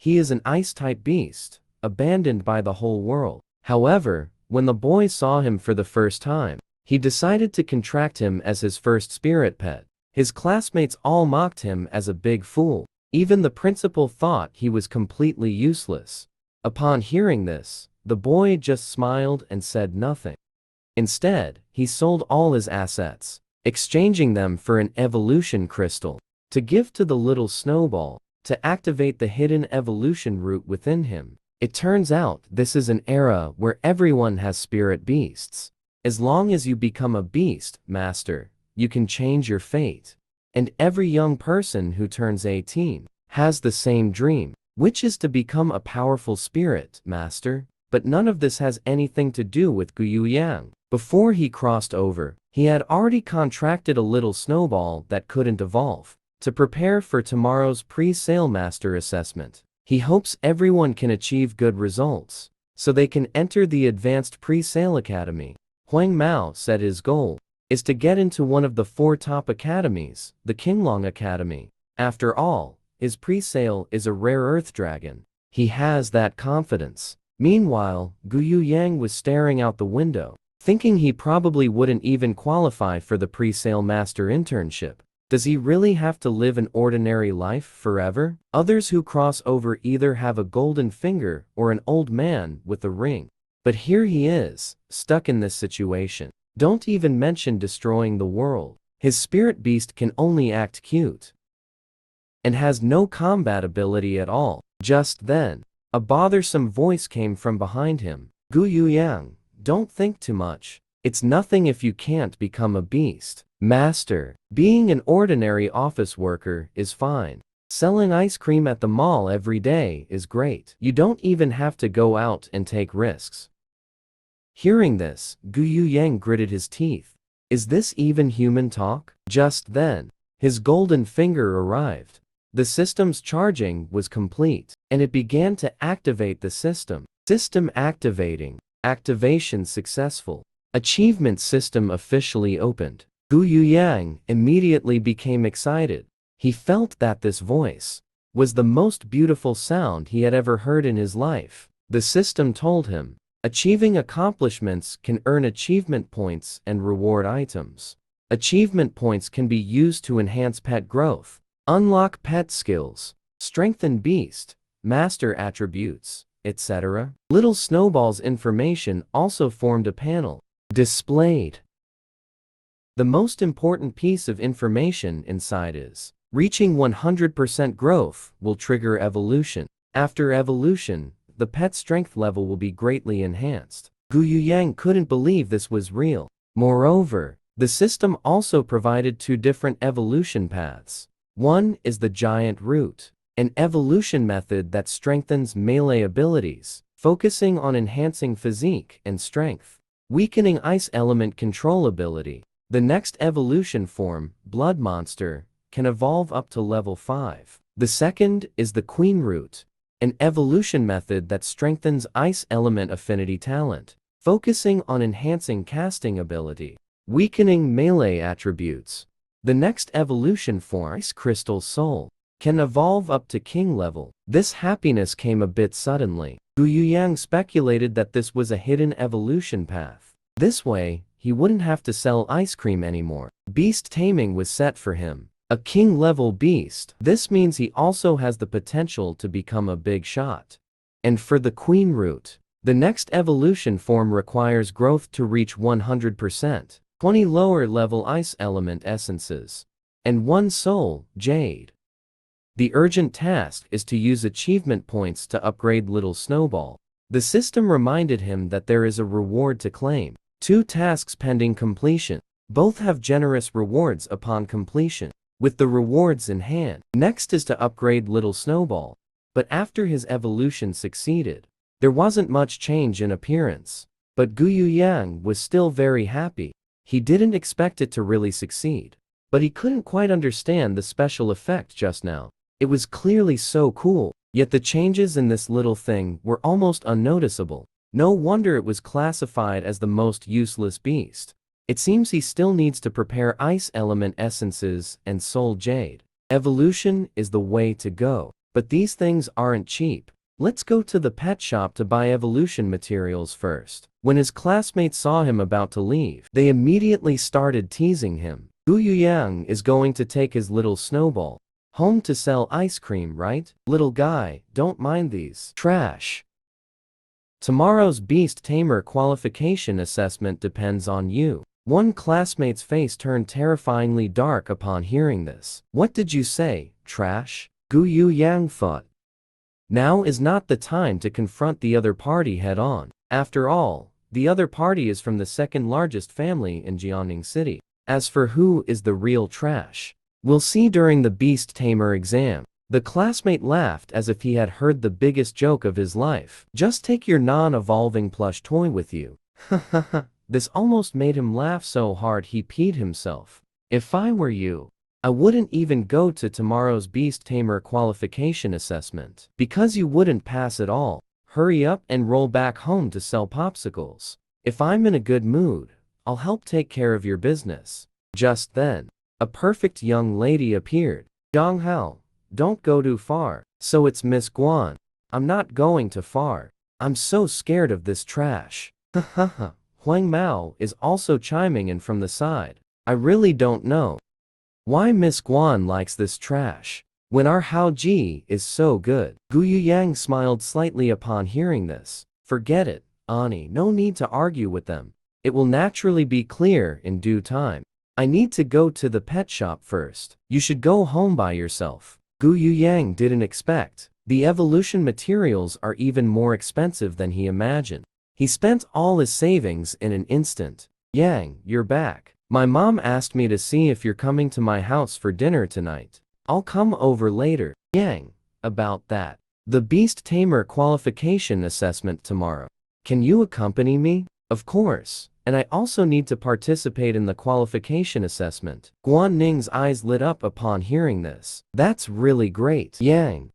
He is an ice-type beast, abandoned by the whole world. However, when the boy saw him for the first time, he decided to contract him as his first spirit pet. His classmates all mocked him as a big fool. Even the principal thought he was completely useless. Upon hearing this, the boy just smiled and said nothing. Instead, he sold all his assets, exchanging them for an evolution crystal, to give to the little snowball, to activate the hidden evolution root within him. It turns out this is an era where everyone has spirit beasts. As long as you become a beast master, you can change your fate. And every young person who turns 18 has the same dream, which is to become a powerful spirit master. But none of this has anything to do with Guyu Yang. Before he crossed over, he had already contracted a little snowball that couldn't evolve, to prepare for tomorrow's pre-sale master assessment. He hopes everyone can achieve good results, so they can enter the advanced pre-sale academy. Huang Mao said his goal is to get into one of the 4 top academies, the Qinglong Academy. After all, his pre-sale is a rare earth dragon. He has that confidence. Meanwhile, Guyu Yang was staring out the window, thinking he probably wouldn't even qualify for the pre-sale master internship. Does he really have to live an ordinary life forever? Others who cross over either have a golden finger or an old man with a ring. But here he is, stuck in this situation. Don't even mention destroying the world. His spirit beast can only act cute and has no combat ability at all. Just then, a bothersome voice came from behind him. Guyu Yang, don't think too much. It's nothing if you can't become a beast. Master, being an ordinary office worker is fine. Selling ice cream at the mall every day is great. You don't even have to go out and take risks. Hearing this, Guyu Yang gritted his teeth. Is this even human talk? Just then, his golden finger arrived. The system's charging was complete, and it began to activate the system. System activating. Activation successful. Achievement system officially opened. Guyu Yang immediately became excited. He felt that this voice was the most beautiful sound he had ever heard in his life. The system told him, achieving accomplishments can earn achievement points and reward items. Achievement points can be used to enhance pet growth, unlock pet skills, strengthen beast, master attributes, etc. Little Snowball's information also formed a panel, displayed. The most important piece of information inside is, reaching 100% growth will trigger evolution. After evolution, the pet strength level will be greatly enhanced. Guyu Yang couldn't believe this was real. Moreover, the system also provided 2 different evolution paths. One is the giant root, an evolution method that strengthens melee abilities, focusing on enhancing physique and strength, weakening ice element control ability. The next evolution form, Blood Monster, can evolve up to level 5. The second is the Queen Root, an evolution method that strengthens ice element affinity talent, focusing on enhancing casting ability, weakening melee attributes. The next evolution form, Ice Crystal Soul, can evolve up to king level. This happiness came a bit suddenly. Guyu Yang speculated that this was a hidden evolution path. This way, he wouldn't have to sell ice cream anymore. Beast taming was set for him. A king-level beast. This means he also has the potential to become a big shot. And for the Queen Root, the next evolution form requires growth to reach 100%, 20 lower-level ice element essences, and 1 soul, Jade. The urgent task is to use achievement points to upgrade Little Snowball. The system reminded him that there is a reward to claim. 2 tasks pending completion. Both have generous rewards upon completion. With the rewards in hand, next is to upgrade Little Snowball. But after his evolution succeeded, there wasn't much change in appearance. But Guyu Yang was still very happy. He didn't expect it to really succeed. But he couldn't quite understand the special effect just now. It was clearly so cool, yet the changes in this little thing were almost unnoticeable. No wonder it was classified as the most useless beast. It seems he still needs to prepare ice element essences and soul jade. Evolution is the way to go. But these things aren't cheap. Let's go to the pet shop to buy evolution materials first. When his classmates saw him about to leave, they immediately started teasing him. Gu Yuyang is going to take his little snowball home to sell ice cream, right? Little guy, don't mind these. Trash. Tomorrow's Beast Tamer qualification assessment depends on you. One classmate's face turned terrifyingly dark upon hearing this. What did you say, trash? Gu Yuyang thought. Now is not the time to confront the other party head-on. After all, the other party is from the second largest family in Jiangning City. As for who is the real trash, we'll see during the Beast Tamer exam. The classmate laughed as if he had heard the biggest joke of his life. Just take your non-evolving plush toy with you. This almost made him laugh so hard he peed himself. If I were you, I wouldn't even go to tomorrow's Beast Tamer qualification assessment. Because you wouldn't pass at all, hurry up and roll back home to sell popsicles. If I'm in a good mood, I'll help take care of your business. Just then, a perfect young lady appeared. Zhang Hao, don't go too far. So it's Miss Guan. I'm not going too far. I'm so scared of this trash. Huang Mao is also chiming in from the side. I really don't know why Miss Guan likes this trash, when our Hao Ji is so good. Gu Yuyang smiled slightly upon hearing this. Forget it, Ani, no need to argue with them. It will naturally be clear in due time. I need to go to the pet shop first. You should go home by yourself. Gu Yuyang didn't expect. The evolution materials are even more expensive than he imagined. He spent all his savings in an instant. Yang, you're back. My mom asked me to see if you're coming to my house for dinner tonight. I'll come over later. Yang, about that. The Beast Tamer qualification assessment tomorrow. Can you accompany me? Of course. And I also need to participate in the qualification assessment. Guan Ning's eyes lit up upon hearing this. That's really great. Yang,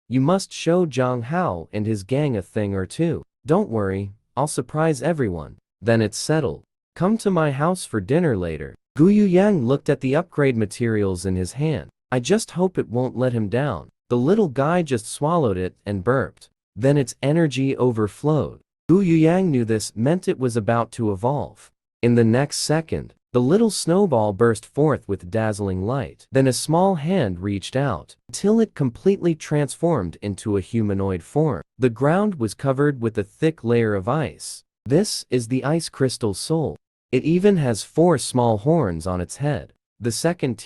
you must show Zhang Hao and his gang a thing or two. Don't worry, I'll surprise everyone. Then it's settled. Come to my house for dinner later. Gu Yuyang looked at the upgrade materials in his hand. I just hope it won't let him down. The little guy just swallowed it and burped. Then its energy overflowed. Gu Yuyang knew this meant it was about to evolve. In the next second, the little snowball burst forth with dazzling light. Then a small hand reached out, till it completely transformed into a humanoid form. The ground was covered with a thick layer of ice. This is the ice crystal soul. It even has 4 small horns on its head. The second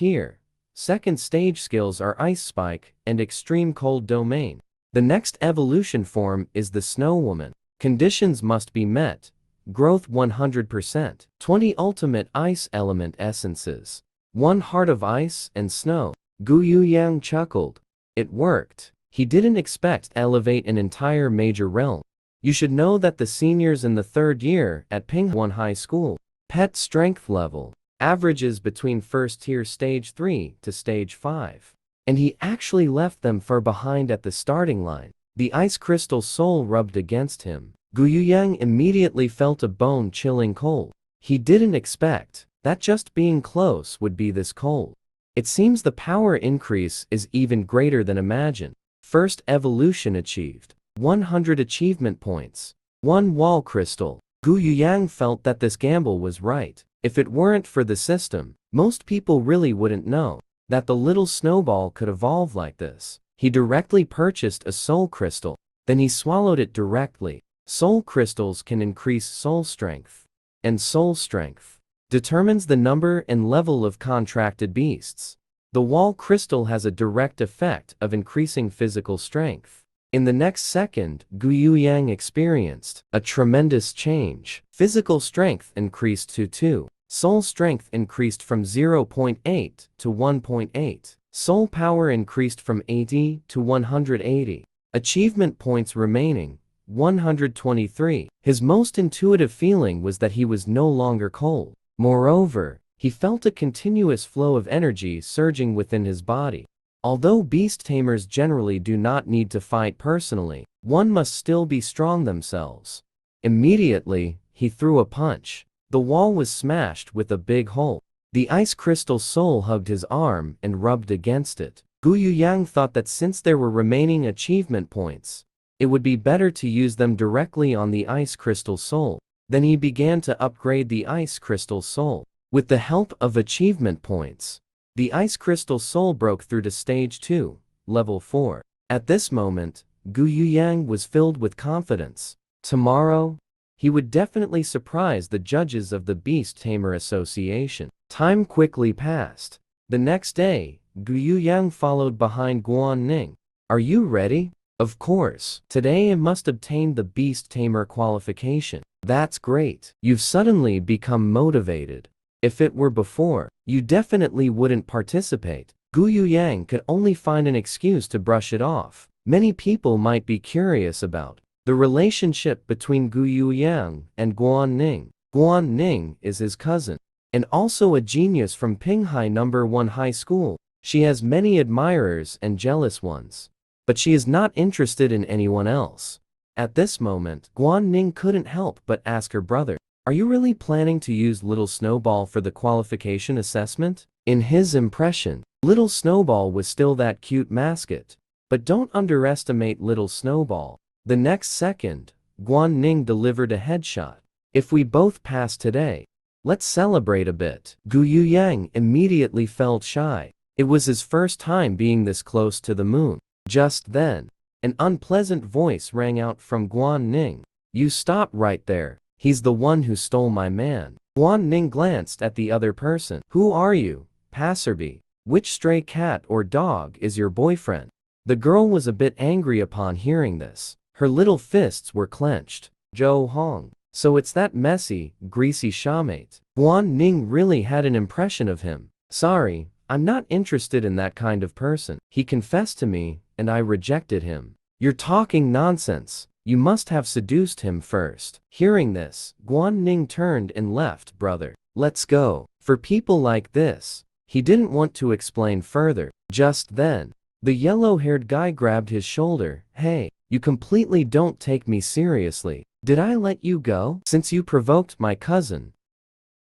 stage skills are Ice Spike and Extreme Cold Domain. The next evolution form is the Snow Woman. Conditions must be met. Growth 100%. 20 ultimate ice element essences. 1 heart of ice and snow. Gu Yuyang chuckled. It worked. He didn't expect to elevate an entire major realm. You should know that the seniors in the 3rd year at Pinghuan High School pet strength level averages between first tier stage 3 to stage 5. And he actually left them far behind at the starting line. The ice crystal soul rubbed against him. Gu Yuyang immediately felt a bone-chilling cold. He didn't expect that just being close would be this cold. It seems the power increase is even greater than imagined. First evolution achieved. 100 achievement points. 1 wall crystal. Gu Yuyang felt that this gamble was right. If it weren't for the system, most people really wouldn't know that the little snowball could evolve like this. He directly purchased a soul crystal. Then he swallowed it directly. Soul crystals can increase soul strength. And soul strength determines the number and level of contracted beasts. The wall crystal has a direct effect of increasing physical strength. In the next second, Gu Yuyang experienced a tremendous change. Physical strength increased to 2. Soul strength increased from 0.8 to 1.8. Soul power increased from 80 to 180. Achievement points remaining, 123. His most intuitive feeling was that he was no longer cold. Moreover, he felt a continuous flow of energy surging within his body. Although beast tamers generally do not need to fight personally, one must still be strong themselves. Immediately, he threw a punch. The wall was smashed with a big hole. The ice crystal soul hugged his arm and rubbed against it. Gu Yuyang thought that since there were remaining achievement points, it would be better to use them directly on the Ice Crystal Soul. Then he began to upgrade the Ice Crystal Soul. With the help of achievement points, the Ice Crystal Soul broke through to Stage 2, Level 4. At this moment, Gu Yuyang was filled with confidence. Tomorrow, he would definitely surprise the judges of the Beast Tamer Association. Time quickly passed. The next day, Gu Yuyang followed behind Guan Ning. Are you ready? Of course. Today I must obtain the Beast Tamer qualification. That's great. You've suddenly become motivated. If it were before, you definitely wouldn't participate. Gu Yuyang could only find an excuse to brush it off. Many people might be curious about the relationship between Gu Yuyang and Guan Ning. Guan Ning is his cousin, and also a genius from Pinghai No. 1 High School. She has many admirers and jealous ones, but she is not interested in anyone else. At this moment, Guan Ning couldn't help but ask her brother, "Are you really planning to use Little Snowball for the qualification assessment?" In his impression, Little Snowball was still that cute mascot. But don't underestimate Little Snowball. The next second, Guan Ning delivered a headshot. If we both pass today, let's celebrate a bit. Gu Yuyang immediately felt shy. It was his first time being this close to the moon. Just then, an unpleasant voice rang out from Guan Ning. You stop right there. He's the one who stole my man. Guan Ning glanced at the other person. Who are you, passerby? Which stray cat or dog is your boyfriend? The girl was a bit angry upon hearing this. Her little fists were clenched. Zhou Hong. So it's that messy, greasy shawmate. Guan Ning really had an impression of him. Sorry, I'm not interested in that kind of person. He confessed to me, and I rejected him. You're talking nonsense. You must have seduced him first. Hearing this, Guan Ning turned and left. Brother, let's go. For people like this, he didn't want to explain further. Just then, the yellow-haired guy grabbed his shoulder. Hey, you completely don't take me seriously. Did I let you go? Since you provoked my cousin,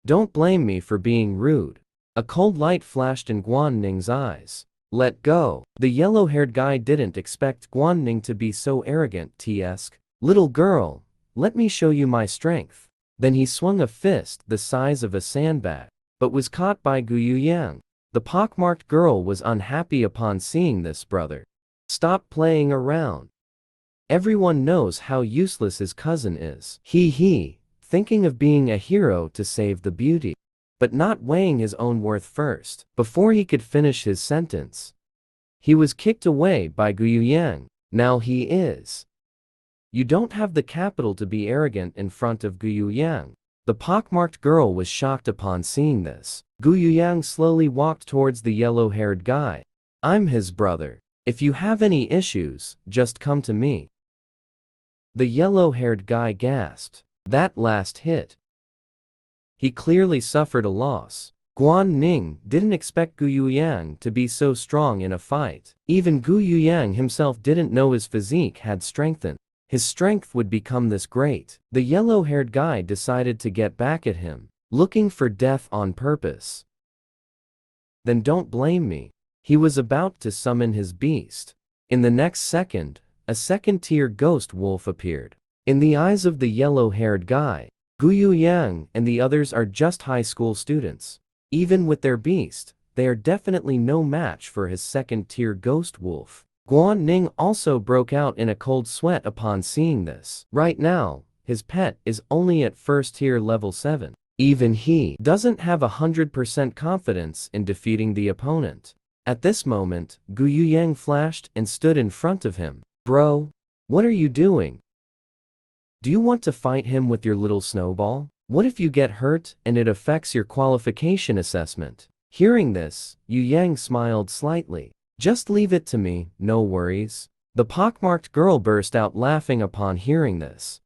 don't blame me for being rude. A cold light flashed in Guan Ning's eyes. Let go. The yellow-haired guy didn't expect Guan Ning to be so arrogant. Little girl, let me show you my strength. Then he swung a fist the size of a sandbag, but was caught by Gu Yuyang. The pockmarked girl was unhappy upon seeing this. Brother, stop playing around. Everyone knows how useless his cousin is. He, thinking of being a hero to save the beauty, but not weighing his own worth first. Before he could finish his sentence, he was kicked away by Gu Yuyang. Now he is. You don't have the capital to be arrogant in front of Gu Yuyang. The pockmarked girl was shocked upon seeing this. Gu Yuyang slowly walked towards the yellow-haired guy. I'm his brother. If you have any issues, just come to me. The yellow-haired guy gasped. That last hit. He clearly suffered a loss. Guan Ning didn't expect Gu Yuyang to be so strong in a fight. Even Gu Yuyang himself didn't know his physique had strengthened. His strength would become this great. The yellow-haired guy decided to get back at him, looking for death on purpose. Then don't blame me. He was about to summon his beast. In the next second, a second-tier ghost wolf appeared. In the eyes of the yellow-haired guy, Gu Yuyang and the others are just high school students. Even with their beast, they are definitely no match for his second-tier ghost wolf. Guan Ning also broke out in a cold sweat upon seeing this. Right now, his pet is only at first tier level 7. Even he doesn't have 100% confidence in defeating the opponent. At this moment, Gu Yuyang flashed and stood in front of him. Bro, what are you doing? Do you want to fight him with your little snowball? What if you get hurt and it affects your qualification assessment? Hearing this, Yuyang smiled slightly. Just leave it to me, no worries. The pockmarked girl burst out laughing upon hearing this.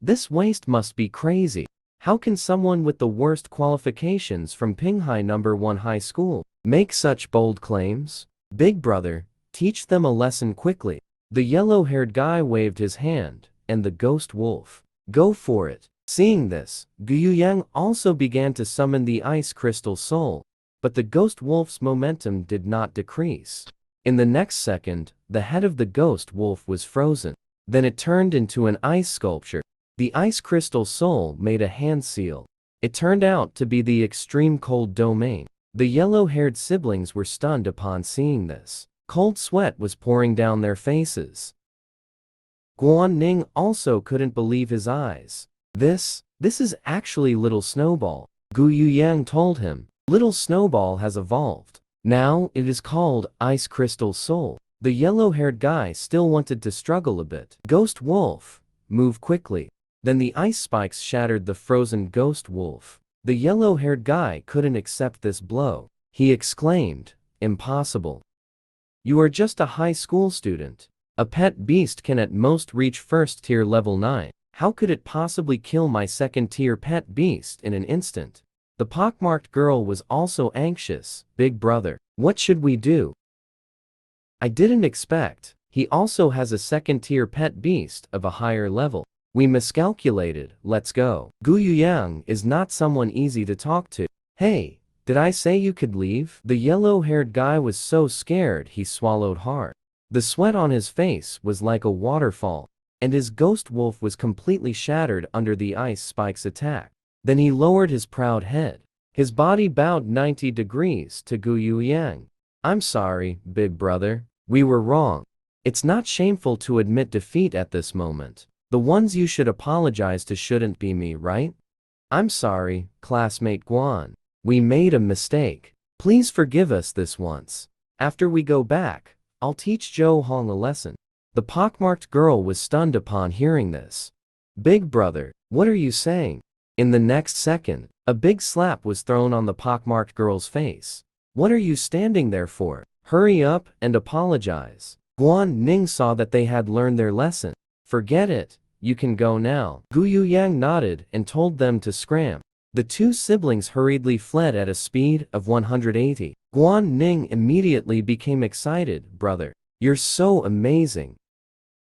This waste must be crazy. How can someone with the worst qualifications from Pinghai No. 1 High School make such bold claims? Big brother, teach them a lesson quickly. The yellow-haired guy waved his hand, and the ghost wolf. Go for it. Seeing this, Gu Yuyang also began to summon the Ice Crystal Soul. but the ghost wolf's momentum did not decrease. In the next second, the head of the ghost wolf was frozen. Then it turned into an ice sculpture. The ice crystal soul made a hand seal. It turned out to be the extreme cold domain. The yellow-haired siblings were stunned upon seeing this. Cold sweat was pouring down their faces. Guan Ning also couldn't believe his eyes. This is actually Little Snowball, Gu Yuyang told him. Little Snowball has evolved. Now it is called Ice Crystal Soul. The yellow-haired guy still wanted to struggle a bit. Ghost Wolf, move quickly. Then the ice spikes shattered the frozen ghost wolf. The yellow-haired guy couldn't accept this blow. He exclaimed, "Impossible. You are just a high school student. A pet beast can at most reach first tier level 9. How could it possibly kill my second tier pet beast in an instant?" The pockmarked girl was also anxious. "Big brother, what should we do? I didn't expect. He also has a second tier pet beast of a higher level. We miscalculated, let's go." Gu Yuyang is not someone easy to talk to. "Hey, did I say you could leave?" The yellow-haired guy was so scared he swallowed hard. The sweat on his face was like a waterfall, and his ghost wolf was completely shattered under the ice spike's attack. Then he lowered his proud head. His body bowed 90 degrees to Gu Yuyang. "I'm sorry, big brother. We were wrong. It's not shameful to admit defeat at this moment. The ones you should apologize to shouldn't be me, right? I'm sorry, classmate Guan. We made a mistake. Please forgive us this once. After we go back, I'll teach Zhou Hong a lesson." The pockmarked girl was stunned upon hearing this. "Big brother, what are you saying?" In the next second, a big slap was thrown on the pockmarked girl's face. "What are you standing there for? Hurry up and apologize." Guan Ning saw that they had learned their lesson. "Forget it, you can go now." Gu Yuyang nodded and told them to scram. The two siblings hurriedly fled at a speed of 180. Guan Ning immediately became excited. "Brother, you're so amazing.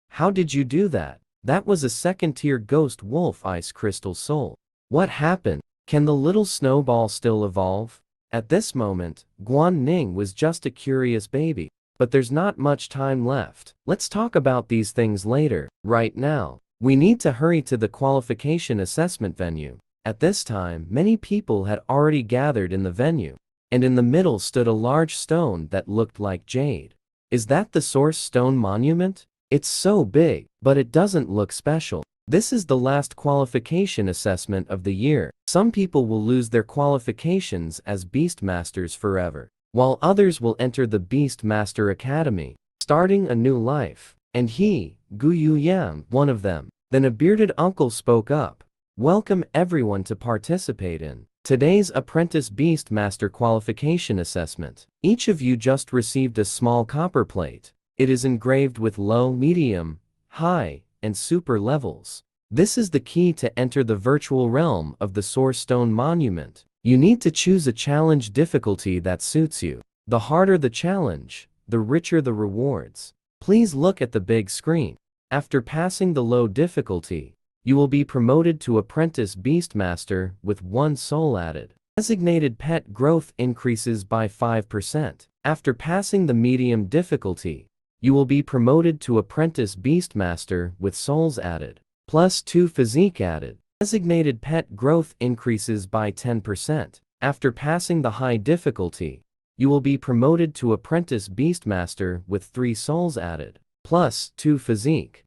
How did you do that?" "That was a second-tier ghost wolf ice crystal soul." "What happened? Can the little snowball still evolve?" At this moment, Guan Ning was just a curious baby. But there's not much time left. Let's talk about these things later. Right now, we need to hurry to the qualification assessment venue. At this time, many people had already gathered in the venue, and in the middle stood a large stone that looked like jade. Is that the Source Stone Monument? It's so big, but it doesn't look special. This is the last qualification assessment of the year. Some people will lose their qualifications as Beast Masters forever, while others will enter the Beast Master Academy, starting a new life. And he, Gu Yuyang, one of them. Then a bearded uncle spoke up. "Welcome everyone to participate in today's Apprentice Beast Master Qualification Assessment. Each of you just received a small copper plate. It is engraved with low, medium, high, and super levels. This is the key to enter the virtual realm of the Source Stone Monument. You need to choose a challenge difficulty that suits you. The harder the challenge, the richer the rewards. Please look at the big screen. After passing the low difficulty, you will be promoted to Apprentice Beastmaster with 1 soul added. Designated pet growth increases by 5%. After passing the medium difficulty, you will be promoted to Apprentice Beastmaster with souls added, plus 2 physique added. Designated pet growth increases by 10%. After passing the high difficulty, you will be promoted to Apprentice Beastmaster with 3 souls added, plus 2 physique.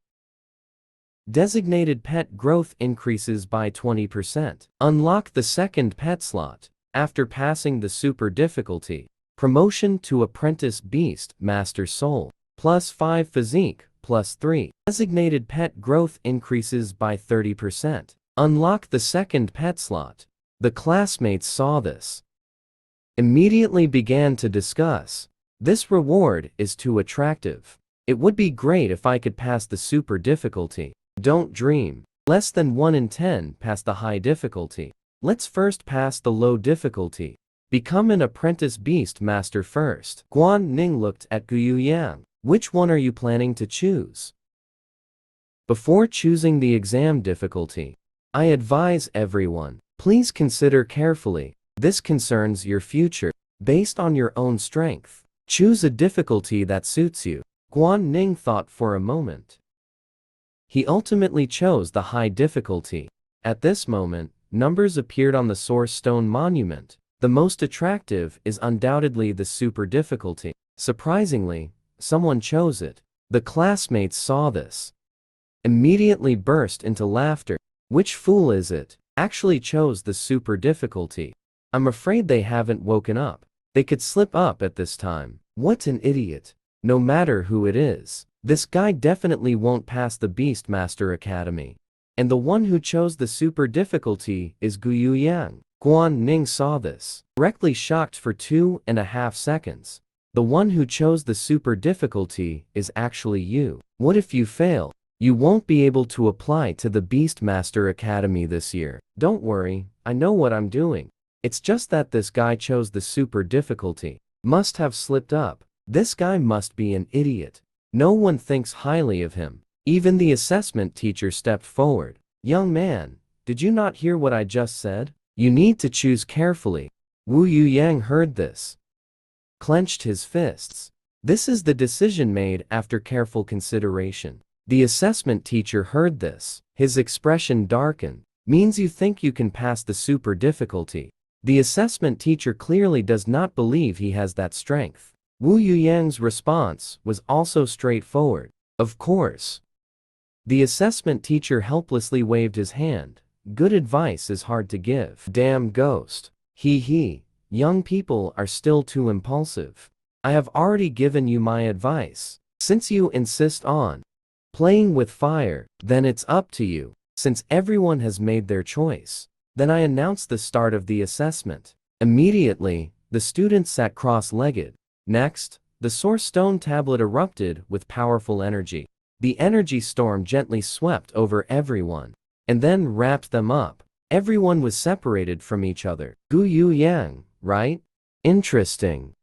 Designated pet growth increases by 20%. Unlock the second pet slot. After passing the super difficulty, promotion to Apprentice Beast Master Soul, plus 5 physique, plus 3. Designated pet growth increases by 30%. Unlock the second pet slot. The classmates saw this, immediately began to discuss. This reward is too attractive. It would be great if I could pass the super difficulty. Don't dream. Less than 1 in 10 pass the high difficulty. Let's first pass the low difficulty. Become an Apprentice Beast Master first. Guan Ning looked at Gu Yuyang. Which one are you planning to choose? Before choosing the exam difficulty, I advise everyone, please consider carefully. This concerns your future. based on your own strength. Choose a difficulty that suits you. Guan Ning thought for a moment. He ultimately chose the high difficulty. At this moment, numbers appeared on the source stone monument. The most attractive is undoubtedly the super difficulty. Surprisingly, someone chose it. The classmates saw this, immediately burst into laughter. Which fool is it? Actually chose the super difficulty. I'm afraid they haven't woken up. They could slip up at this time. What an idiot. No matter who it is, this guy definitely won't pass the Beast Master Academy. And the one who chose the super difficulty is Guyu Yang. Guan Ning saw this, directly shocked for 2.5 seconds. The one who chose the super difficulty is actually you. What if you fail? You won't be able to apply to the Beast Master Academy this year. Don't worry, I know what I'm doing. It's just that this guy chose the super difficulty. Must have slipped up. This guy must be an idiot. No one thinks highly of him. Even the assessment teacher stepped forward. Young man, did you not hear what I just said? You need to choose carefully. Wu Yang heard this, clenched his fists. This is the decision made after careful consideration. The assessment teacher heard this. His expression darkened. Means you think you can pass the super difficulty. The assessment teacher clearly does not believe he has that strength. Wu Yang's response was also straightforward. Of course. The assessment teacher helplessly waved his hand. Good advice is hard to give. Damn ghost. He. Young people are still too impulsive. I have already given you my advice. Since you insist on playing with fire, then it's up to you. Since everyone has made their choice, then I announce the start of the assessment. Immediately, the students sat cross-legged. Next, the source stone tablet erupted with powerful energy. The energy storm gently swept over everyone, and then wrapped them up. Everyone was separated from each other. Guyu Yang, right? Interesting.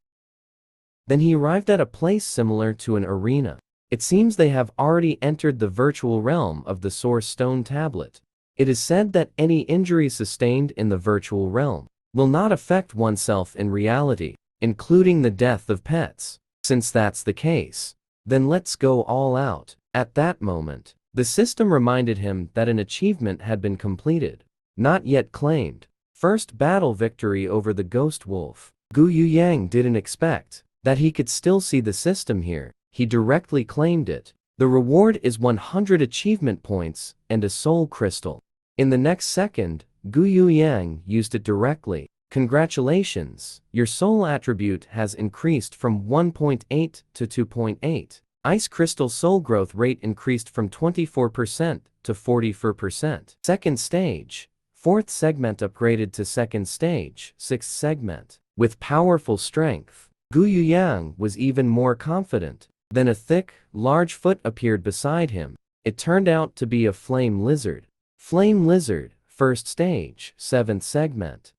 Then he arrived at a place similar to an arena. It seems they have already entered the virtual realm of the source stone tablet. It is said that any injury sustained in the virtual realm will not affect oneself in reality, including the death of pets. Since that's the case, then let's go all out. At that moment, the system reminded him that an achievement had been completed, not yet claimed. First battle victory over the ghost wolf. Guyu Yang didn't expect that he could still see the system here. He directly claimed it. The reward is 100 achievement points and a soul crystal. In the next second, Guyu Yang used it directly. Congratulations, your soul attribute has increased from 1.8 to 2.8. Ice crystal soul growth rate increased from 24% to 44%. Second stage. Fourth segment upgraded to second stage. Sixth segment. With powerful strength, Guyu Yang was even more confident. Then a thick, large foot appeared beside him. It turned out to be a flame lizard. Flame lizard, first stage, seventh segment.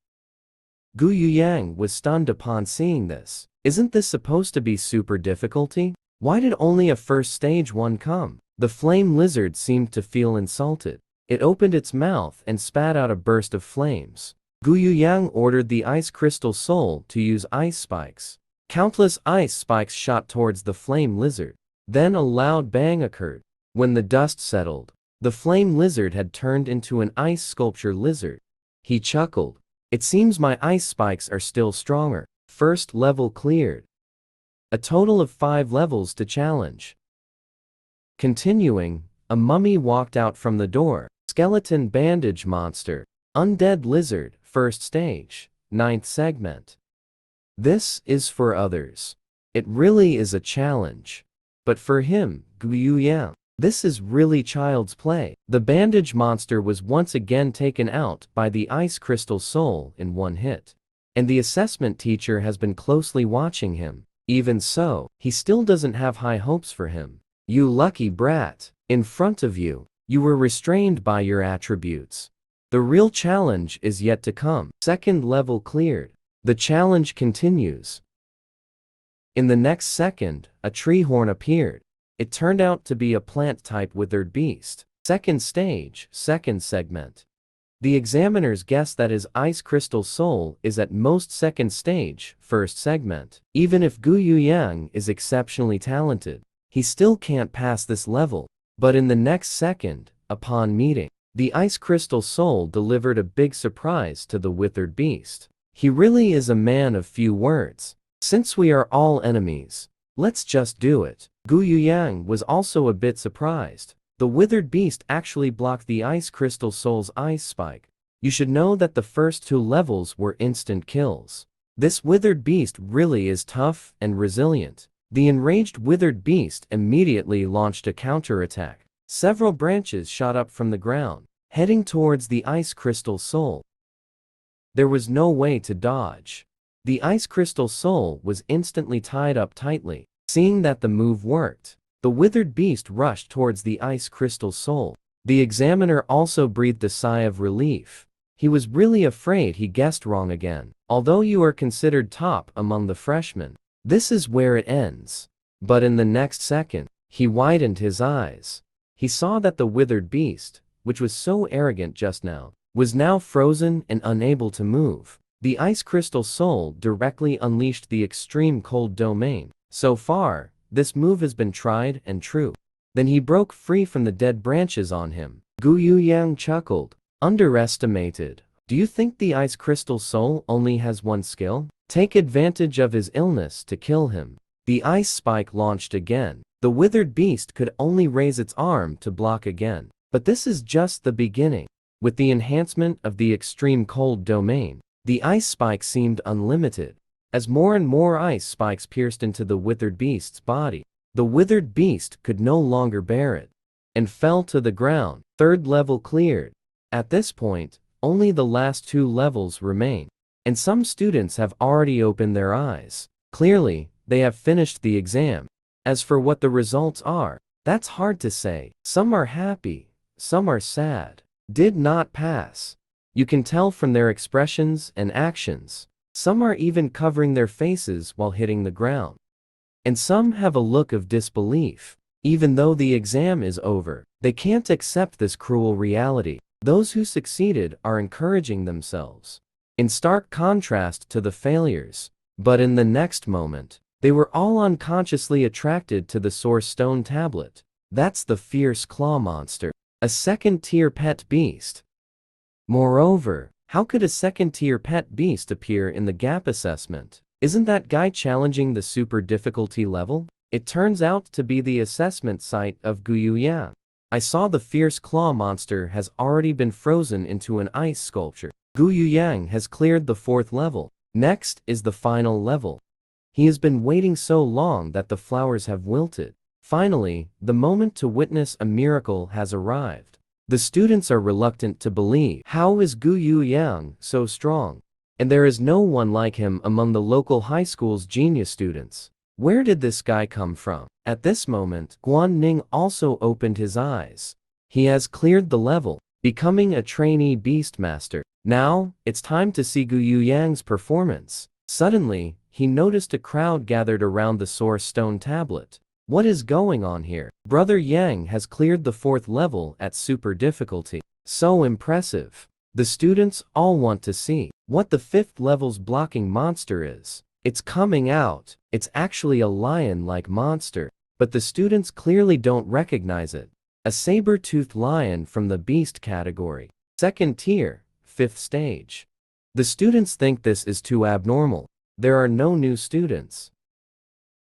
Guyu Yang was stunned upon seeing this. Isn't this supposed to be super difficulty? Why did only a first stage one come? The flame lizard seemed to feel insulted. It opened its mouth and spat out a burst of flames. Guyu Yang ordered the ice crystal soul to use ice spikes. Countless ice spikes shot towards the flame lizard. Then a loud bang occurred. When the dust settled, the flame lizard had turned into an ice sculpture lizard. He chuckled. It seems my ice spikes are still stronger. First level cleared. A total of 5 levels to challenge. Continuing, a mummy walked out from the door. Skeleton bandage monster. Undead lizard, first stage, 9th segment. This is for others. It really is a challenge. But for him, Guyu Yang, this is really child's play. The bandage monster was once again taken out by the ice crystal soul in one hit. And the assessment teacher has been closely watching him. Even so, he still doesn't have high hopes for him. You lucky brat. In front of you, you were restrained by your attributes. The real challenge is yet to come. Second level cleared. The challenge continues. In the next second, a tree horn appeared. It turned out to be a plant-type withered beast. Second stage, second segment. The examiners guess that his ice crystal soul is at most second stage, first segment. Even if Gu Yuyang is exceptionally talented, he still can't pass this level. But in the next second, upon meeting, the ice crystal soul delivered a big surprise to the withered beast. He really is a man of few words. Since we are all enemies, let's just do it. Gu Yuyang was also a bit surprised. The withered beast actually blocked the ice crystal soul's ice spike. You should know that the first 2 levels were instant kills. This withered beast really is tough and resilient. The enraged withered beast immediately launched a counterattack. Several branches shot up from the ground, heading towards the ice crystal soul. There was no way to dodge. The ice crystal soul was instantly tied up tightly. Seeing that the move worked, the withered beast rushed towards the ice crystal soul. The examiner also breathed a sigh of relief. He was really afraid he guessed wrong again. Although you are considered top among the freshmen, this is where it ends. But in the next second, he widened his eyes. He saw that the withered beast, which was so arrogant just now, was now frozen and unable to move. The ice crystal soul directly unleashed the extreme cold domain. So far, this move has been tried and true. Then he broke free from the dead branches on him. Gu Yuyang chuckled. Underestimated. Do you think the ice crystal soul only has one skill? Take advantage of his illness to kill him. The ice spike launched again. The withered beast could only raise its arm to block again. But this is just the beginning. With the enhancement of the extreme cold domain, the ice spike seemed unlimited. As more and more ice spikes pierced into the withered beast's body, the withered beast could no longer bear it, and fell to the ground. 3rd level cleared. At this point, only the last 2 levels remain, and some students have already opened their eyes. Clearly, they have finished the exam. As for what the results are, that's hard to say. Some are happy, some are sad. Did not pass. You can tell from their expressions and actions. Some are even covering their faces while hitting the ground. And some have a look of disbelief. Even though the exam is over, they can't accept this cruel reality. Those who succeeded are encouraging themselves, in stark contrast to the failures. But in the next moment, they were all unconsciously attracted to the source stone tablet. That's the fierce claw monster, a second-tier pet beast. Moreover, how could a second-tier pet beast appear in the gap assessment? Isn't that guy challenging the super difficulty level? It turns out to be the assessment site of Gu Yuyang. I saw the fierce claw monster has already been frozen into an ice sculpture. Gu Yuyang has cleared the 4th level. Next is the final level. He has been waiting so long that the flowers have wilted. Finally, the moment to witness a miracle has arrived. The students are reluctant to believe. How is Gu Yuyang so strong? And there is no one like him among the local high school's genius students. Where did this guy come from? At this moment, Guan Ning also opened his eyes. He has cleared the level, becoming a trainee beastmaster. Now, it's time to see Gu Yuyang's performance. Suddenly, he noticed a crowd gathered around the source stone tablet. What is going on here? Brother Yang has cleared the 4th level at super difficulty. So impressive. The students all want to see what the 5th level's blocking monster is. It's coming out. It's actually a lion-like monster, but the students clearly don't recognize it. A saber-toothed lion from the beast category. 2nd tier, 5th stage. The students think this is too abnormal. There are no new students.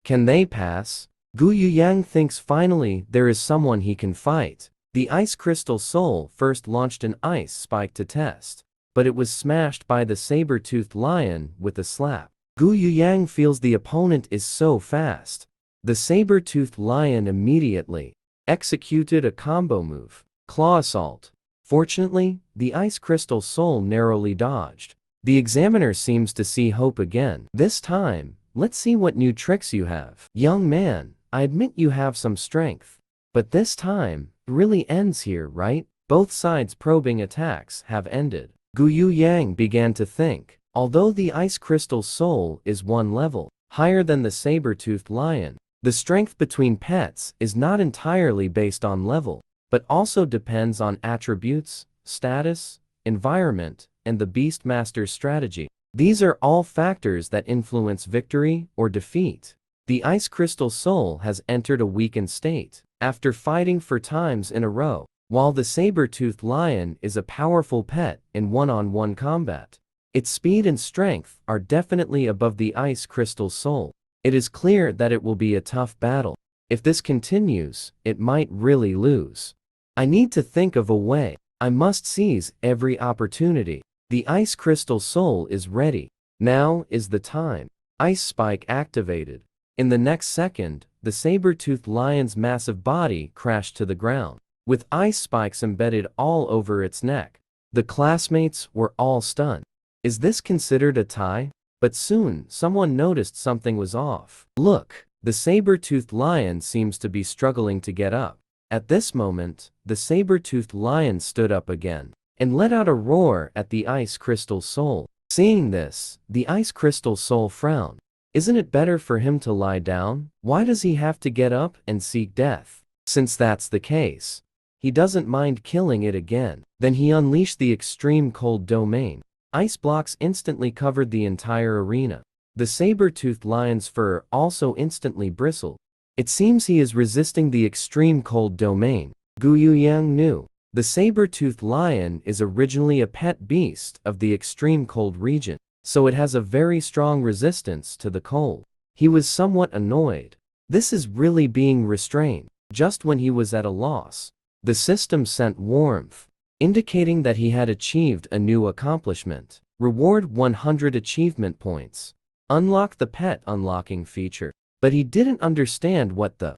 Can they pass? Gu Yuyang thinks finally there is someone he can fight. The ice crystal soul first launched an ice spike to test, but it was smashed by the saber-toothed lion with a slap. Gu Yuyang feels the opponent is so fast. The saber-toothed lion immediately executed a combo move, Claw Assault. Fortunately, the ice crystal soul narrowly dodged. The examiner seems to see hope again. This time, let's see what new tricks you have. Young man, I admit you have some strength. But this time, it really ends here, right? Both sides' probing attacks have ended. Gu Yuyang began to think. Although the ice crystal soul is 1 level higher than the saber-toothed lion, the strength between pets is not entirely based on level, but also depends on attributes, status, environment, and the Beast Master's strategy. These are all factors that influence victory or defeat. The Ice Crystal Soul has entered a weakened state after fighting 4 times in a row, while the saber-toothed lion is a powerful pet in one-on-one combat. Its speed and strength are definitely above the Ice Crystal Soul. It is clear that it will be a tough battle. If this continues, it might really lose. I need to think of a way. I must seize every opportunity. The Ice Crystal Soul is ready. Now is the time. Ice Spike activated. In the next second, the saber-toothed lion's massive body crashed to the ground, with ice spikes embedded all over its neck. The classmates were all stunned. Is this considered a tie? But soon, someone noticed something was off. Look, the saber-toothed lion seems to be struggling to get up. At this moment, the saber-toothed lion stood up again and let out a roar at the Ice Crystal Soul. Seeing this, the Ice Crystal Soul frowned. Isn't it better for him to lie down? Why does he have to get up and seek death? Since that's the case, he doesn't mind killing it again. Then he unleashed the extreme cold domain. Ice blocks instantly covered the entire arena. The saber-toothed lion's fur also instantly bristled. It seems he is resisting the extreme cold domain. Gu Yuyang knew. The saber-toothed lion is originally a pet beast of the extreme cold region, so it has a very strong resistance to the cold. He was somewhat annoyed. This is really being restrained. Just when he was at a loss, the system sent warmth, indicating that he had achieved a new accomplishment. Reward 100 achievement points. Unlock the pet unlocking feature. But he didn't understand what the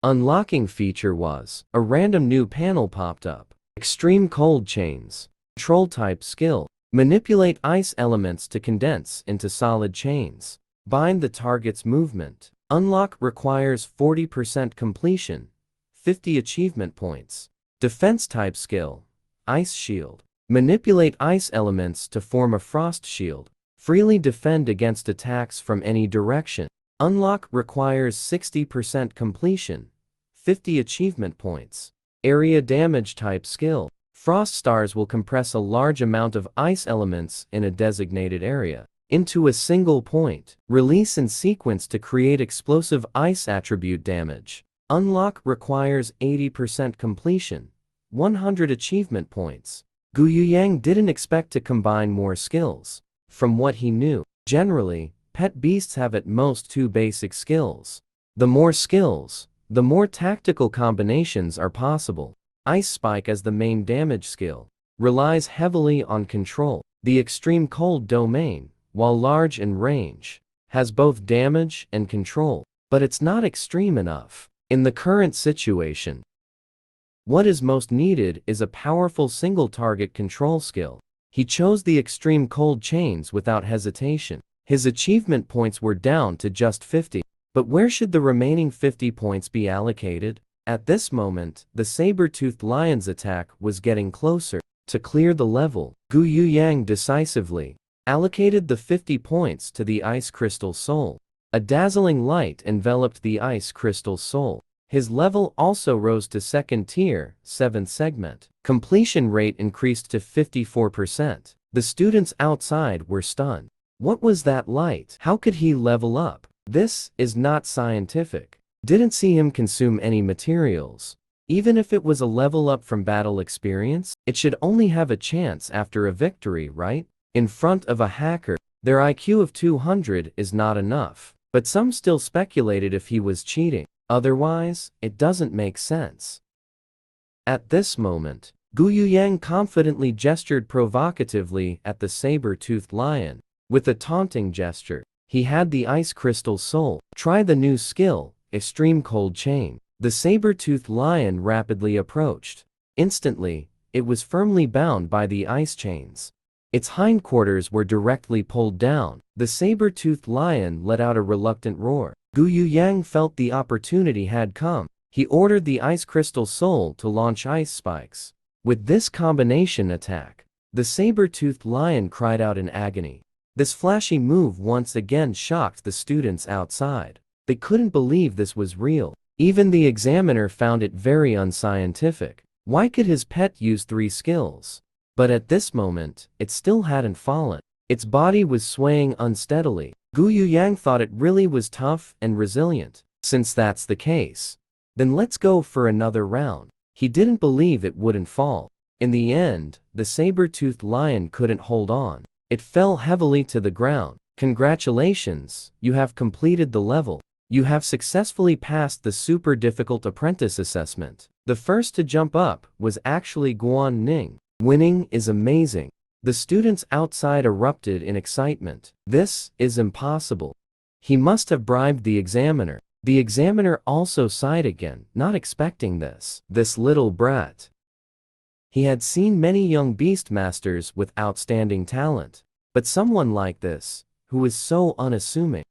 unlocking feature was. A random new panel popped up. Extreme cold chains. Control type skill. Manipulate ice elements to condense into solid chains. Bind the target's movement. Unlock requires 40% completion. 50 achievement points. Defense type skill. Ice shield. Manipulate ice elements to form a frost shield. Freely defend against attacks from any direction. Unlock requires 60% completion. 50 achievement points. Area damage type skill. Frost stars will compress a large amount of ice elements in a designated area into a single point. Release in sequence to create explosive ice attribute damage. Unlock requires 80% completion. 100 achievement points. Gu Yuyang didn't expect to combine more skills. From what he knew, generally, pet beasts have at most 2 basic skills. The more skills, the more tactical combinations are possible. Ice Spike as the main damage skill relies heavily on control. The extreme cold domain, while large in range, has both damage and control, but it's not extreme enough. In the current situation, what is most needed is a powerful single-target control skill. He chose the extreme cold chains without hesitation. His achievement points were down to just 50. But where should the remaining 50 points be allocated? At this moment, the saber-toothed lion's attack was getting closer. To clear the level, Gu Yuyang decisively allocated the 50 points to the Ice Crystal Soul. A dazzling light enveloped the Ice Crystal Soul. His level also rose to second tier, 7th segment. Completion rate increased to 54%. The students outside were stunned. What was that light? How could he level up? This is not scientific. Didn't see him consume any materials. Even if it was a level up from battle experience, it should only have a chance after a victory, right? In front of a hacker, their IQ of 200 is not enough. But some still speculated if he was cheating. Otherwise, it doesn't make sense. At this moment, Gu Yuyang confidently gestured provocatively at the saber-toothed lion. With a taunting gesture, he had the Ice Crystal Soul try the new skill, Extreme Cold Chain. The saber-toothed lion rapidly approached. Instantly, it was firmly bound by the ice chains. Its hindquarters were directly pulled down. The saber-toothed lion let out a reluctant roar. Gu Yuyang felt the opportunity had come. He ordered the Ice Crystal Soul to launch ice spikes. With this combination attack, the saber-toothed lion cried out in agony. This flashy move once again shocked the students outside. They couldn't believe this was real. Even the examiner found it very unscientific. Why could his pet use 3 skills? But at this moment, it still hadn't fallen. Its body was swaying unsteadily. Gu Yuyang thought it really was tough and resilient. Since that's the case, then let's go for another round. He didn't believe it wouldn't fall. In the end, the saber-toothed lion couldn't hold on. It fell heavily to the ground. Congratulations, you have completed the level. You have successfully passed the super difficult apprentice assessment. The first to jump up was actually Guan Ning. Winning is amazing. The students outside erupted in excitement. This is impossible. He must have bribed the examiner. The examiner also sighed again, not expecting this. This little brat. He had seen many young beast masters with outstanding talent, but someone like this, who was so unassuming,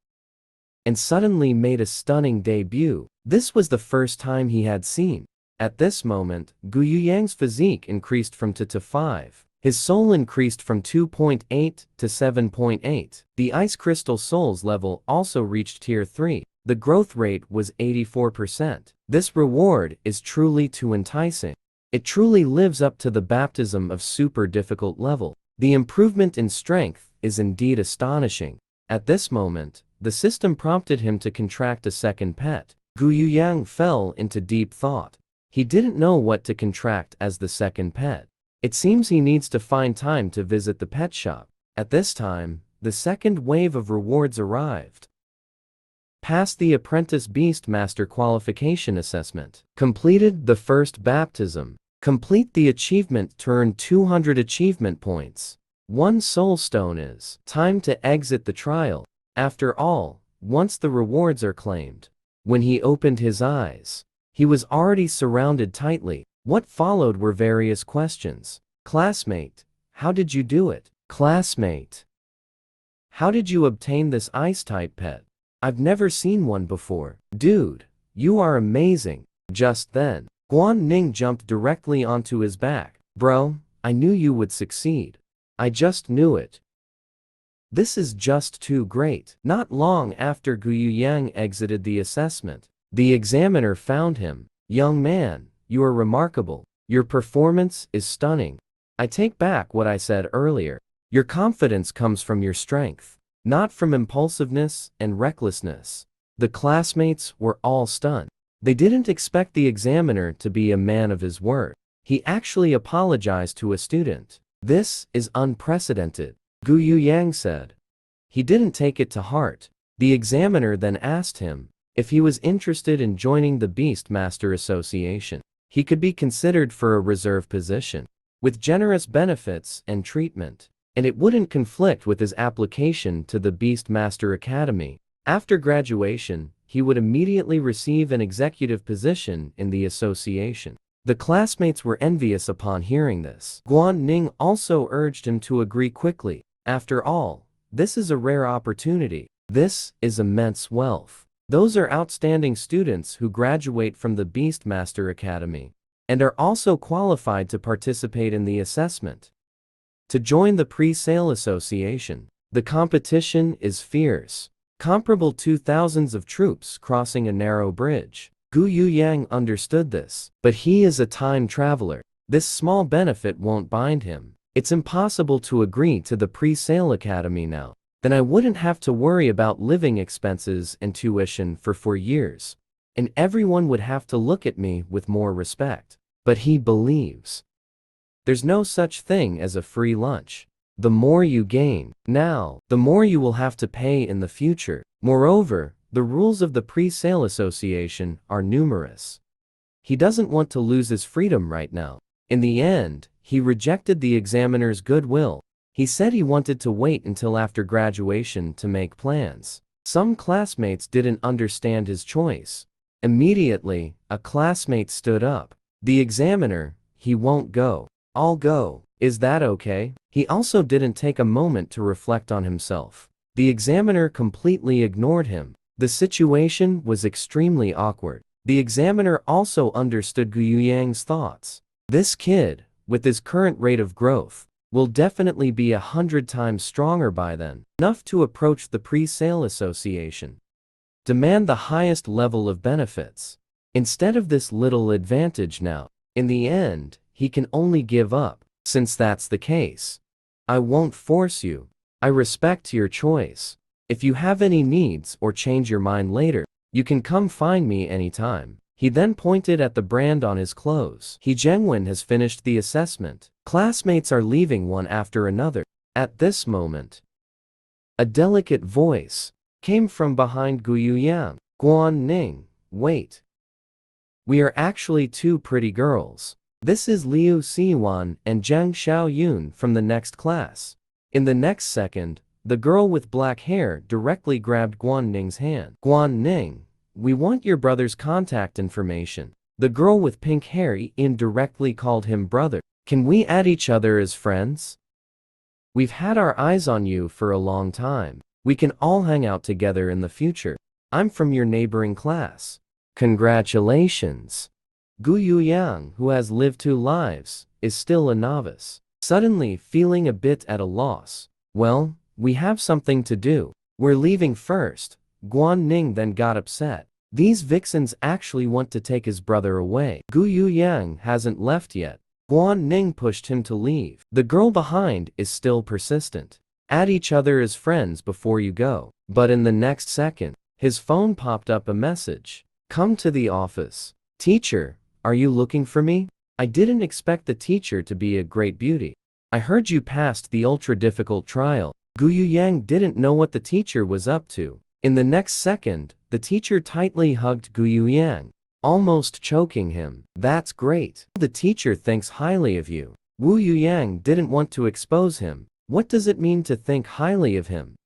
and suddenly made a stunning debut. This was the first time he had seen. At this moment, Gu Yuyang's physique increased from 2 to 5. His soul increased from 2.8 to 7.8. The ice crystal soul's level also reached tier 3. The growth rate was 84%. This reward is truly too enticing. It truly lives up to the baptism of super difficult level. The improvement in strength is indeed astonishing. At this moment, the system prompted him to contract a second pet. Gu Yuyang fell into deep thought. He didn't know what to contract as the second pet. It seems he needs to find time to visit the pet shop. At this time, the second wave of rewards arrived. Passed the Apprentice Beast Master Qualification Assessment. Completed the first baptism. Complete the achievement to earn 200 achievement points. 1 soul stone is. Time to exit the trial. After all, once the rewards are claimed. When he opened his eyes, he was already surrounded tightly. What followed were various questions. Classmate, how did you do it? Classmate, how did you obtain this ice-type pet? I've never seen one before. Dude, you are amazing. Just then, Guan Ning jumped directly onto his back. Bro, I knew you would succeed. I just knew it. This is just too great. Not long after Gu Yuyang exited the assessment, the examiner found him. Young man, you are remarkable. Your performance is stunning. I take back what I said earlier. Your confidence comes from your strength, not from impulsiveness and recklessness. The classmates were all stunned. They didn't expect the examiner to be a man of his word. He actually apologized to a student. This is unprecedented, Gu Yuyang said. He didn't take it to heart. The examiner then asked him if he was interested in joining the Beast Master Association. He could be considered for a reserve position, with generous benefits and treatment, and it wouldn't conflict with his application to the Beast Master Academy. After graduation, he would immediately receive an executive position in the association. The classmates were envious upon hearing this. Guan Ning also urged him to agree quickly. After all, this is a rare opportunity. This is immense wealth. Those are outstanding students who graduate from the Beast Master Academy and are also qualified to participate in the assessment. To join the pre-sale association, the competition is fierce, comparable to thousands of troops crossing a narrow bridge. Gu Yuyang understood this, but he is a time traveler. This small benefit won't bind him. It's impossible to agree to the pre-sale academy now. Then I wouldn't have to worry about living expenses and tuition for 4 years, and everyone would have to look at me with more respect. But he believes there's no such thing as a free lunch. The more you gain now, the more you will have to pay in the future. Moreover, the rules of the pre-sale association are numerous. He doesn't want to lose his freedom right now. In the end, he rejected the examiner's goodwill. He said he wanted to wait until after graduation to make plans. Some classmates didn't understand his choice. Immediately, a classmate stood up. The examiner, he won't go. I'll go. Is that okay? He also didn't take a moment to reflect on himself. The examiner completely ignored him. The situation was extremely awkward. The examiner also understood Gu Yuyang's thoughts. This kid, with his current rate of growth, will definitely be 100 times stronger by then, enough to approach the pre-sale association. Demand the highest level of benefits. Instead of this little advantage now, in the end, he can only give up. Since that's the case, I won't force you. I respect your choice. If you have any needs or change your mind later, you can come find me anytime. He then pointed at the brand on his clothes. He Jengwen has finished the assessment. Classmates are leaving one after another. At this moment, a delicate voice came from behind Gu Yuyang. Guan Ning, wait. We are actually two pretty girls. This is Liu Xiyuan and Zhang Xiaoyun from the next class. In the next second, the girl with black hair directly grabbed Guan Ning's hand. Guan Ning, we want your brother's contact information. The girl with pink hair indirectly called him brother. Can we add each other as friends? We've had our eyes on you for a long time. We can all hang out together in the future. I'm from your neighboring class. Congratulations. Gu Yuyang, who has lived 2 lives, is still a novice. Suddenly feeling a bit at a loss. Well, we have something to do. We're leaving first. Guan Ning then got upset. These vixens actually want to take his brother away. Gu Yuyang hasn't left yet. Guan Ning pushed him to leave. The girl behind is still persistent. Add each other as friends before you go. But in the next second, his phone popped up a message. Come to the office. Teacher, are you looking for me? I didn't expect the teacher to be a great beauty. I heard you passed the ultra-difficult trial. Gu Yuyang didn't know what the teacher was up to. In the next second, the teacher tightly hugged Gu Yuyang, almost choking him. That's great. The teacher thinks highly of you. Wu Yuyang didn't want to expose him. What does it mean to think highly of him?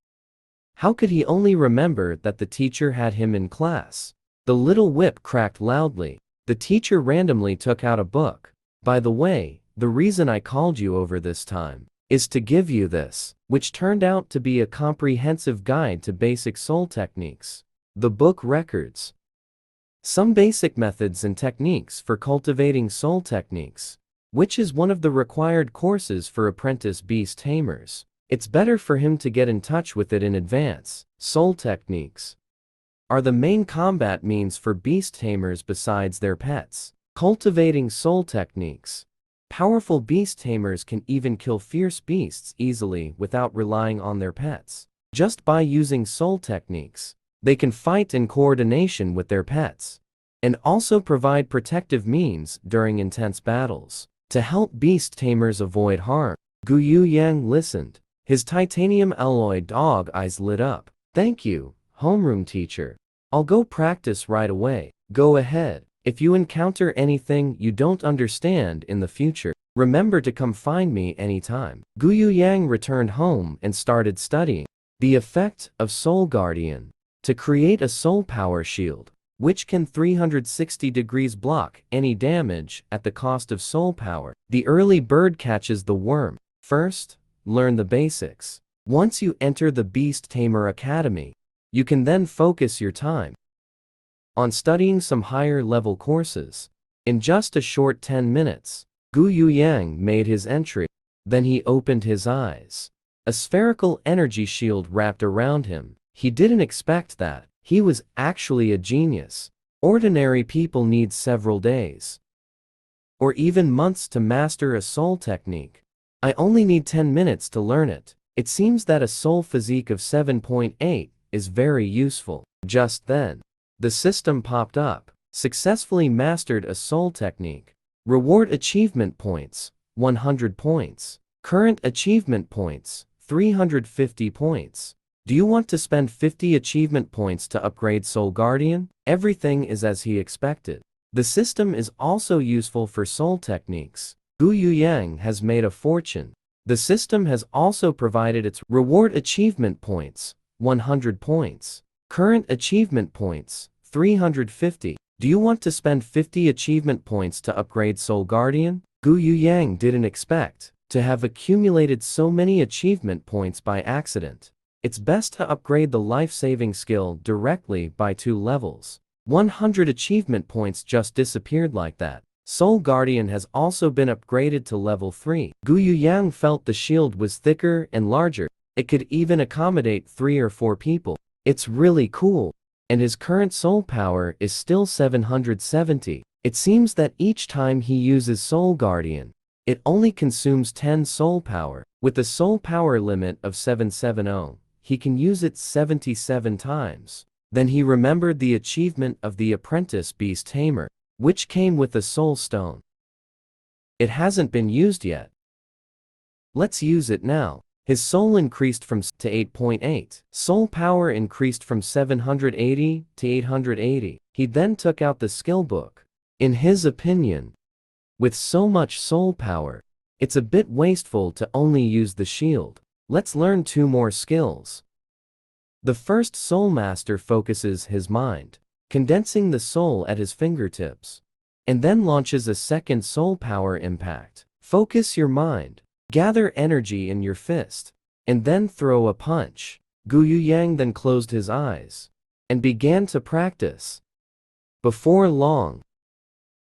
How could he only remember that the teacher had him in class? The little whip cracked loudly. The teacher randomly took out a book. By the way, the reason I called you over this time is to give you this, which turned out to be a comprehensive guide to basic soul techniques. The book records some basic methods and techniques for cultivating soul techniques, which is one of the required courses for apprentice beast tamers. It's better for him to get in touch with it in advance. Soul techniques are the main combat means for beast tamers besides their pets. Cultivating soul techniques. Powerful beast tamers can even kill fierce beasts easily without relying on their pets. Just by using soul techniques, they can fight in coordination with their pets, and also provide protective means during intense battles. To help beast tamers avoid harm, Gu Yuyang listened. His titanium alloy dog eyes lit up. Thank you, homeroom teacher. I'll go practice right away. Go ahead. If you encounter anything you don't understand in the future, remember to come find me anytime. Gu Yuyang returned home and started studying the effect of Soul Guardian to create a soul power shield, which can 360 degrees block any damage at the cost of soul power. The early bird catches the worm. First, learn the basics. Once you enter the Beast Tamer Academy, you can then focus your time on studying some higher level courses. In just a short 10 minutes, Gu Yuyang made his entry. Then he opened his eyes. A spherical energy shield wrapped around him. He didn't expect that. He was actually a genius. Ordinary people need several days or even months to master a soul technique. I only need 10 minutes to learn it. It seems that a soul physique of 7.8 is very useful. Just then, the system popped up. Successfully mastered a soul technique. Reward achievement points, 100 points. Current achievement points, 350 points. Do you want to spend 50 achievement points to upgrade Soul Guardian? Everything is as he expected. The system is also useful for soul techniques. Gu Yuyang has made a fortune. The system has also provided its reward achievement points, 100 points. Current achievement points, 350. Do you want to spend 50 achievement points to upgrade Soul Guardian? Gu Yuyang didn't expect to have accumulated so many achievement points by accident. It's best to upgrade the life-saving skill directly by 2 levels. 100 achievement points just disappeared like that. Soul Guardian has also been upgraded to level 3. Gu Yuyang felt the shield was thicker and larger. It could even accommodate 3 or 4 people. It's really cool. And his current soul power is still 770. It seems that each time he uses Soul Guardian, It only consumes 10 soul power. With the soul power limit of 770, he can use it 77 times. Then he remembered the achievement of the apprentice Beast Tamer, which came with a soul stone. It hasn't been used yet. Let's use it now. His soul increased from to 8.8. Soul power increased from 780 to 880. He then took out the skill book. In his opinion, with so much soul power, it's a bit wasteful to only use the shield. Let's learn 2 more skills. The first soul master focuses his mind, condensing the soul at his fingertips, and then launches a second soul power impact. Focus your mind. Gather energy in your fist, and then throw a punch. Gu Yang then closed his eyes and began to practice. Before long,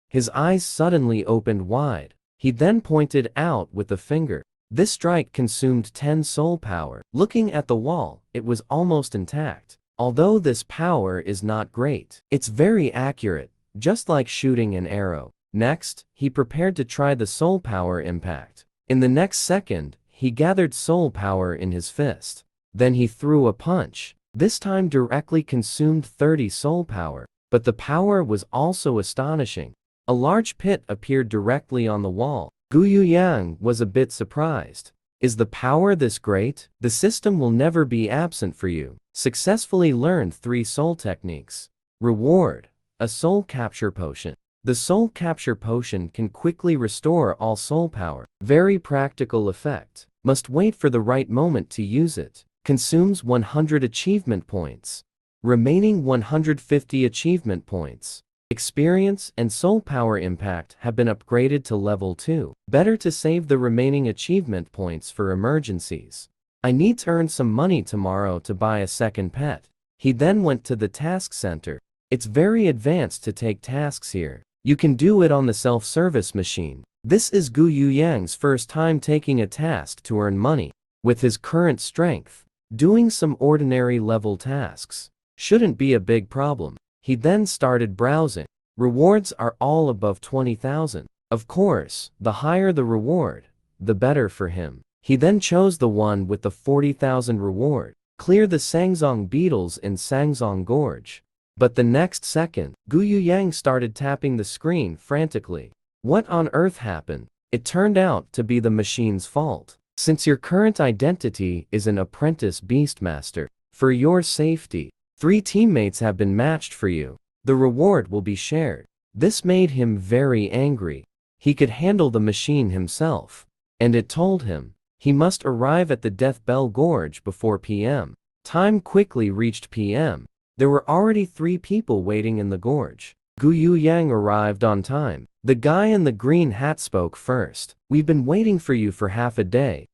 his eyes suddenly opened wide. He then pointed out with a finger. This strike consumed 10 soul power. Looking at the wall, it was almost intact. Although this power is not great, it's very accurate, just like shooting an arrow. Next, he prepared to try the soul power impact. In the next second, he gathered soul power in his fist. Then he threw a punch. This time directly consumed 30 soul power. But the power was also astonishing. A large pit appeared directly on the wall. Gu Yang was a bit surprised. Is the power this great? The system will never be absent for you. Successfully learned 3 soul techniques. Reward: a soul capture potion. The soul capture potion can quickly restore all soul power. Very practical effect. Must wait for the right moment to use it. Consumes 100 achievement points. Remaining 150 achievement points. Experience and soul power impact have been upgraded to level 2. Better to save the remaining achievement points for emergencies. I need to earn some money tomorrow to buy a second pet. He then went to the task center. It's very advanced to take tasks here. You can do it on the self-service machine. This is Gu Yang's first time taking a task to earn money. With his current strength, doing some ordinary level tasks shouldn't be a big problem. He then started browsing. Rewards are all above 20,000. Of course, the higher the reward, the better for him. He then chose the one with the 40,000 reward. Clear the Sangzong beetles in Sangzong Gorge. But the next second, Gu Yang started tapping the screen frantically. What on earth happened? It turned out to be the machine's fault. Since your current identity is an apprentice beastmaster, for your safety, 3 teammates have been matched for you. The reward will be shared. This made him very angry. He could handle the machine himself, and it told him he must arrive at the Death Bell Gorge before PM. Time quickly reached PM. There were already 3 people waiting in the gorge. Gu Yang arrived on time. The guy in the green hat spoke first. We've been waiting for you for half a day.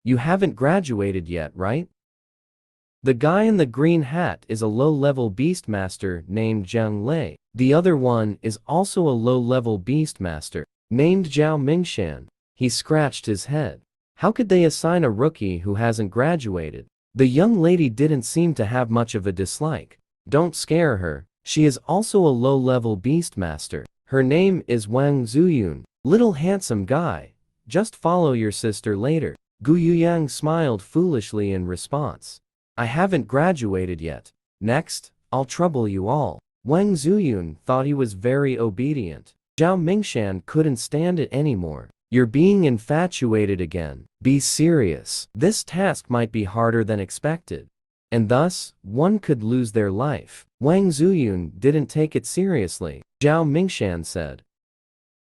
You haven't graduated yet, right? The guy in the green hat is a low-level beastmaster named Zhang Lei. The other one is also a low-level beastmaster named Zhao Mingshan. He scratched his head. How could they assign a rookie who hasn't graduated? The young lady didn't seem to have much of a dislike. Don't scare her. She is also a low-level beastmaster. Her name is Wang Zuyun. Little handsome guy. Just follow your sister later. Gu Yang smiled foolishly in response. I haven't graduated yet. Next, I'll trouble you all. Wang Zuyun thought he was very obedient. Zhao Mingshan couldn't stand it anymore. You're being infatuated again. Be serious. This task might be harder than expected, and thus, one could lose their life. Wang Zuyun didn't take it seriously. Zhao Mingshan said.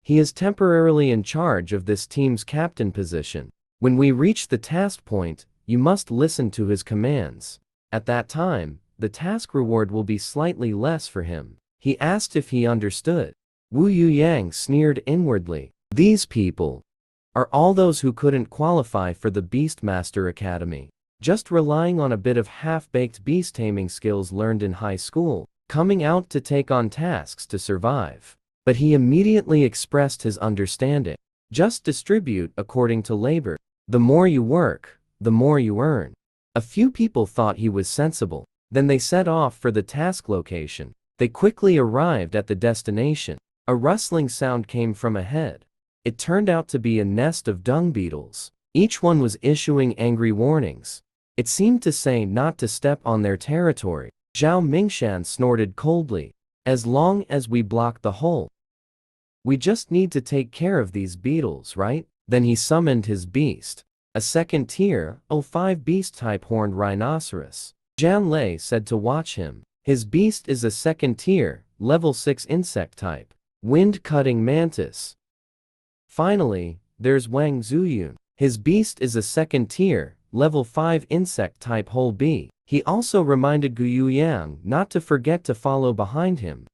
He is temporarily in charge of this team's captain position. When we reach the task point, you must listen to his commands. At that time, the task reward will be slightly less for him. He asked if he understood. Wu Yang sneered inwardly. These people are all those who couldn't qualify for the Beastmaster Academy, just relying on a bit of half-baked beast taming skills learned in high school, coming out to take on tasks to survive. But he immediately expressed his understanding. Just distribute according to labor. The more you work, the more you earn. A few people thought he was sensible. Then they set off for the task location. They quickly arrived at the destination. A rustling sound came from ahead. It turned out to be a nest of dung beetles. Each one was issuing angry warnings. It seemed to say not to step on their territory. Zhao Mingshan snorted coldly. As long as we block the hole. We just need to take care of these beetles, right? Then he summoned his beast. A second tier, 05 beast-type horned rhinoceros. Zhang Lei said to watch him. His beast is a second tier, level 6 insect type. Wind-cutting mantis. Finally, there's Wang Zuyun. His beast is a second tier, level 5 insect type whole bee. He also reminded Gu Yuyang not to forget to follow behind him.